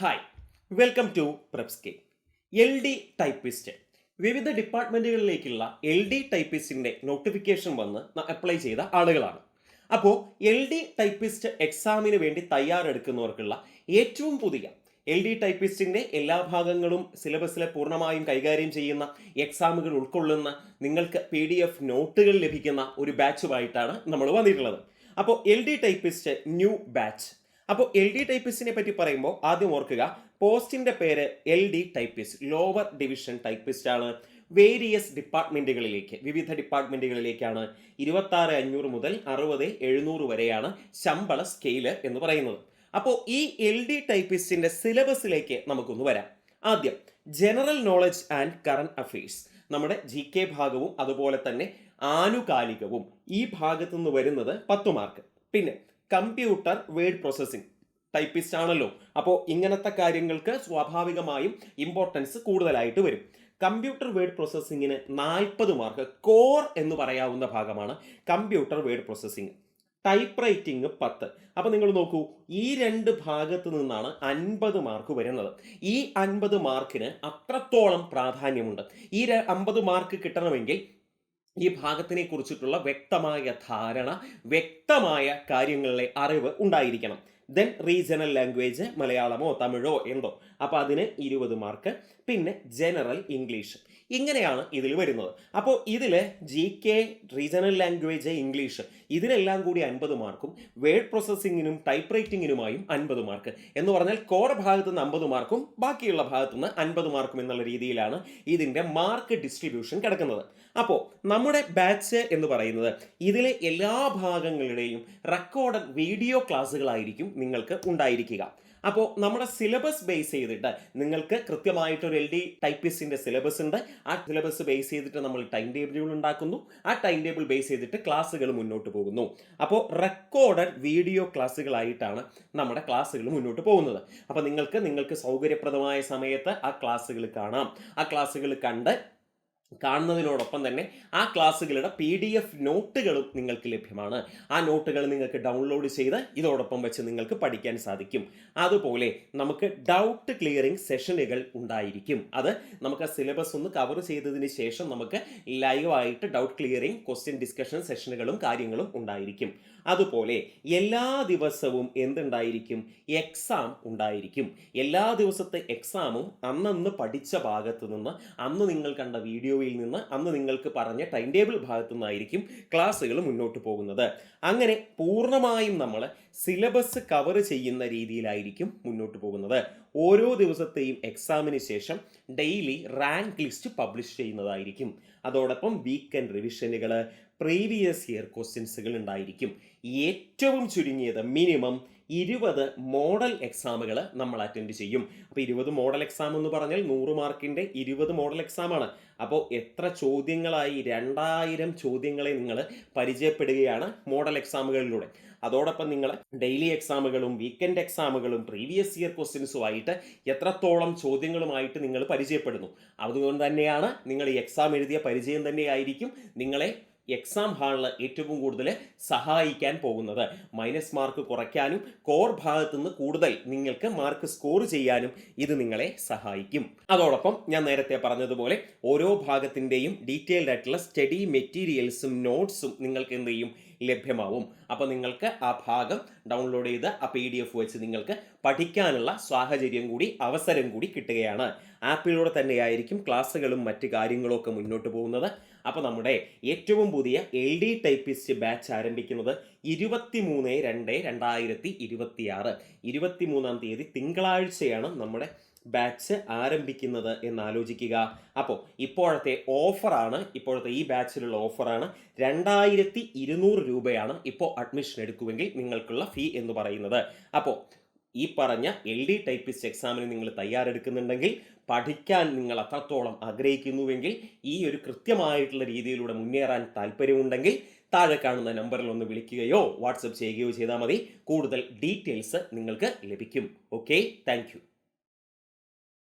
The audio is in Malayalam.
ഹായ്, വെൽക്കം ടു പ്രെപ്സ്കേ. എൽ ഡി ടൈപ്പിസ്റ്റ് വിവിധ ഡിപ്പാർട്ട്മെന്റുകളിലേക്കുള്ള എൽ ഡി ടൈപ്പിസ്റ്റിന്റെ നോട്ടിഫിക്കേഷൻ വന്ന് അപ്ലൈ ചെയ്ത ആളുകളാണ്. അപ്പോൾ എൽ ഡി ടൈപ്പിസ്റ്റ് എക്സാമിന് വേണ്ടി തയ്യാറെടുക്കുന്നവർക്കുള്ള ഏറ്റവും പുതിയ എൽ ഡി ടൈപ്പിസ്റ്റിന്റെ എല്ലാ ഭാഗങ്ങളും സിലബസിലെ പൂർണ്ണമായും കൈകാര്യം ചെയ്യുന്ന എക്സാമുകൾ ഉൾക്കൊള്ളുന്ന നിങ്ങൾക്ക് PDF നോട്ടുകൾ ലഭിക്കുന്ന ഒരു ബാച്ചുമായിട്ടാണ് നമ്മൾ വന്നിട്ടുള്ളത്. അപ്പോൾ L D typist new batch. അപ്പോൾ എൽ ഡി ടൈപ്പിസ്റ്റിനെ പറ്റി പറയുമ്പോൾ ആദ്യം ഓർക്കുക, പോസ്റ്റിന്റെ പേര് L D typist, lower division typist ആണ്. വേരിയസ് ഡിപ്പാർട്ട്മെന്റുകളിലേക്ക്, വിവിധ ഡിപ്പാർട്ട്മെന്റുകളിലേക്കാണ് 26,500 മുതൽ 60,700 വരെയാണ് ശമ്പള സ്കെയില് എന്ന് പറയുന്നത്. അപ്പോൾ ഈ എൽ ഡി ടൈപ്പിസ്റ്റിന്റെ സിലബസിലേക്ക് നമുക്കൊന്ന് വരാം. ആദ്യം general knowledge and current affairs, നമ്മുടെ GK ഭാഗവും അതുപോലെ തന്നെ ആനുകാലികവും ഈ ഭാഗത്തു നിന്ന് വരുന്നത് 10 മാർക്ക്. പിന്നെ കമ്പ്യൂട്ടർ വേർഡ് പ്രോസസ്സിംഗ്, ടൈപ്പിസ്റ്റ് ആണല്ലോ, അപ്പോൾ ഇങ്ങനത്തെ കാര്യങ്ങൾക്ക് സ്വാഭാവികമായും ഇമ്പോർട്ടൻസ് കൂടുതലായിട്ട് വരും. കമ്പ്യൂട്ടർ വേർഡ് പ്രോസസ്സിങ്ങിന് 40 മാർക്ക്, കോർ എന്ന് പറയാവുന്ന ഭാഗമാണ് computer word processing. Type writing 10. അപ്പോൾ നിങ്ങൾ നോക്കൂ, ഈ രണ്ട് ഭാഗത്ത് നിന്നാണ് 50 മാർക്ക് വരുന്നത്. ഈ 50 മാർക്കിന് അത്രത്തോളം പ്രാധാന്യമുണ്ട്. ഈ 50 മാർക്ക് കിട്ടണമെങ്കിൽ ഈ ഭാഗത്തിനെ കുറിച്ചിട്ടുള്ള വ്യക്തമായ ധാരണ, വ്യക്തമായ കാര്യങ്ങളിലെ അറിവ് ഉണ്ടായിരിക്കണം. ദെൻ റീജിയണൽ ലാംഗ്വേജ്, മലയാളമോ തമിഴോ എന്തോ, അപ്പോൾ അതിന് 20 മാർക്ക്. പിന്നെ ജനറൽ ഇംഗ്ലീഷ്, ഇങ്ങനെയാണ് ഇതിൽ വരുന്നത്. അപ്പോൾ ഇതിൽ GK, റീജിയണൽ ലാംഗ്വേജ്, ഇംഗ്ലീഷ് ഇതിനെല്ലാം കൂടി 50 മാർക്കും വേർഡ് പ്രോസസ്സിങ്ങിനും ടൈപ്പ് റൈറ്റിങ്ങിനുമായും 50 മാർക്ക് എന്ന് പറഞ്ഞാൽ കോർ ഭാഗത്തു നിന്ന് 50 മാർക്കും ബാക്കിയുള്ള ഭാഗത്തു നിന്ന് 50 മാർക്കും എന്നുള്ള രീതിയിലാണ് ഇതിൻ്റെ മാർക്ക് ഡിസ്ട്രിബ്യൂഷൻ കിടക്കുന്നത്. അപ്പോൾ നമ്മുടെ ബാച്ച് എന്ന് പറയുന്നത് ഇതിലെ എല്ലാ ഭാഗങ്ങളുടെയും റെക്കോർഡഡ് വീഡിയോ ക്ലാസ്സുകളായിരിക്കും നിങ്ങൾക്ക് ഉണ്ടായിരിക്കുക. അപ്പോൾ നമ്മുടെ സിലബസ് ബേസ് ചെയ്തിട്ട് നിങ്ങൾക്ക് കൃത്യമായിട്ടൊരു എൽ ഡി ടൈപ്പിസ്റ്റിന്റെ സിലബസ് ഉണ്ട്. ആ സിലബസ് ബേസ് ചെയ്തിട്ട് നമ്മൾ ടൈം ടേബിളുകൾ ഉണ്ടാക്കുന്നു. ആ ടൈം ടേബിൾ ബേസ് ചെയ്തിട്ട് ക്ലാസ്സുകൾ മുന്നോട്ട് പോകുന്നു. അപ്പോൾ റെക്കോർഡഡ് വീഡിയോ ക്ലാസ്സുകളായിട്ടാണ് നമ്മുടെ ക്ലാസ്സുകൾ മുന്നോട്ട് പോകുന്നത്. അപ്പോൾ നിങ്ങൾക്ക് സൗകര്യപ്രദമായ സമയത്ത് ആ ക്ലാസ്സുകൾ കാണാം. ആ ക്ലാസ്സുകൾ കാണുന്നതിനോടൊപ്പം തന്നെ ആ ക്ലാസ്സുകളുടെ PDF നോട്ടുകളും നിങ്ങൾക്ക് ലഭ്യമാണ്. ആ നോട്ടുകൾ നിങ്ങൾക്ക് ഡൗൺലോഡ് ചെയ്ത് ഇതോടൊപ്പം വെച്ച് നിങ്ങൾക്ക് പഠിക്കാൻ സാധിക്കും. അതുപോലെ നമുക്ക് ഡൗട്ട് ക്ലിയറിംഗ് സെഷനുകൾ ഉണ്ടായിരിക്കും. അത് നമുക്ക് സിലബസ് ഒന്ന് കവർ ചെയ്തതിന് ശേഷം നമുക്ക് ലൈവായിട്ട് ഡൗട്ട് ക്ലിയറിംഗ് ക്വസ്റ്റ്യൻ ഡിസ്കഷൻ സെഷനുകളും കാര്യങ്ങളും ഉണ്ടായിരിക്കും. അതുപോലെ എല്ലാ ദിവസവും എന്തുണ്ടായിരിക്കും? എക്സാം ഉണ്ടായിരിക്കും. എല്ലാ ദിവസത്തെ എക്സാമും അന്നന്ന് പഠിച്ച ഭാഗത്ത് നിന്ന്, അന്ന് നിങ്ങൾ കണ്ട വീഡിയോയിൽ നിന്ന്, അന്ന് നിങ്ങൾക്ക് പറഞ്ഞ ടൈം ടേബിൾ ഭാഗത്തു നിന്നായിരിക്കും ക്ലാസ്സുകൾ മുന്നോട്ട് പോകുന്നത്. അങ്ങനെ പൂർണ്ണമായും നമ്മൾ സിലബസ് കവർ ചെയ്യുന്ന രീതിയിലായിരിക്കും മുന്നോട്ട് പോകുന്നത്. ഓരോ ദിവസത്തെയും എക്സാമിന് ശേഷം ഡെയിലി റാങ്ക് ലിസ്റ്റ് പബ്ലിഷ് ചെയ്യുന്നതായിരിക്കും. അതോടൊപ്പം വീക്കെൻഡ് റിവിഷനുകൾ, പ്രീവിയസ് ഇയർ ക്വസ്റ്റ്യൻസുകൾ ഉണ്ടായിരിക്കും. ഏറ്റവും ചുരുങ്ങിയത് മിനിമം 20 മോഡൽ എക്സാമുകൾ നമ്മൾ അറ്റൻഡ് ചെയ്യും. അപ്പോൾ 20 മോഡൽ എക്സാം എന്ന് പറഞ്ഞാൽ 100 മാർക്കിൻ്റെ 20 മോഡൽ എക്സാമാണ്. അപ്പോൾ എത്ര ചോദ്യങ്ങളായി? 2000 ചോദ്യങ്ങളെ നിങ്ങൾ പരിചയപ്പെടുകയാണ് മോഡൽ എക്സാമുകളിലൂടെ. അതോടൊപ്പം നിങ്ങൾ ഡെയിലി എക്സാമുകളും വീക്കെൻഡ് എക്സാമുകളും പ്രീവിയസ് ഇയർ ക്വസ്റ്റ്യൻസുമായിട്ട് എത്രത്തോളം ചോദ്യങ്ങളുമായിട്ട് നിങ്ങൾ പരിചയപ്പെടുന്നു. അതുകൊണ്ട് തന്നെയാണ് നിങ്ങൾ ഈ എക്സാം എഴുതിയ പരിചയം തന്നെയായിരിക്കും നിങ്ങളെ എക്സാം ഹാളിൽ ഏറ്റവും കൂടുതൽ സഹായിക്കാൻ പോകുന്നത്. മൈനസ് മാർക്ക് കുറയ്ക്കാനും കോർ ഭാഗത്തു നിന്ന് കൂടുതൽ നിങ്ങൾക്ക് മാർക്ക് സ്കോർ ചെയ്യാനും ഇത് നിങ്ങളെ സഹായിക്കും. അതോടൊപ്പം ഞാൻ നേരത്തെ പറഞ്ഞതുപോലെ ഓരോ ഭാഗത്തിൻ്റെയും ഡീറ്റെയിൽഡ് ആയിട്ടുള്ള സ്റ്റഡി മെറ്റീരിയൽസും നോട്ട്സും നിങ്ങൾക്ക് എന്ത് ചെയ്യും? ലഭ്യമാവും. അപ്പോൾ നിങ്ങൾക്ക് ആ ഭാഗം ഡൗൺലോഡ് ചെയ്ത് ആ PDF വെച്ച് നിങ്ങൾക്ക് പഠിക്കാനുള്ള സാഹചര്യം കൂടി, അവസരം കൂടി കിട്ടുകയാണ്. ആപ്പിലൂടെ തന്നെയായിരിക്കും ക്ലാസ്സുകളും മറ്റ് കാര്യങ്ങളും ഒക്കെ മുന്നോട്ട് പോകുന്നത്. അപ്പോൾ നമ്മുടെ ഏറ്റവും പുതിയ എൽ ഡി ടൈപ്പിസ്റ്റ് ബാച്ച് ആരംഭിക്കുന്നത് 23/2/2026 23-ാം തീയതി തിങ്കളാഴ്ചയാണ് നമ്മുടെ ബാച്ച് ആരംഭിക്കുന്നത് എന്ന് ആലോചിക്കുക. അപ്പോൾ ഇപ്പോഴത്തെ ഈ ബാച്ചിലുള്ള ഓഫറാണ് 2200 രൂപയാണ് ഇപ്പോൾ അഡ്മിഷൻ എടുക്കുമെങ്കിൽ നിങ്ങൾക്കുള്ള ഫീ എന്ന് പറയുന്നത്. അപ്പോൾ ഈ പറഞ്ഞ എൽ ഡി ടൈപ്പിസ്റ്റ് എക്സാമിന് നിങ്ങൾ തയ്യാറെടുക്കുന്നുണ്ടെങ്കിൽ, പഠിക്കാൻ നിങ്ങൾ അത്രത്തോളം ആഗ്രഹിക്കുന്നുവെങ്കിൽ, ഈ ഒരു കൃത്യമായിട്ടുള്ള രീതിയിലൂടെ മുന്നേറാൻ താല്പര്യമുണ്ടെങ്കിൽ താഴെ കാണുന്ന നമ്പറിൽ ഒന്ന് വിളിക്കുകയോ വാട്സപ്പ് ചെയ്യുകയോ ചെയ്താൽ മതി. കൂടുതൽ ഡീറ്റെയിൽസ് നിങ്ങൾക്ക് ലഭിക്കും. Okay, thank you.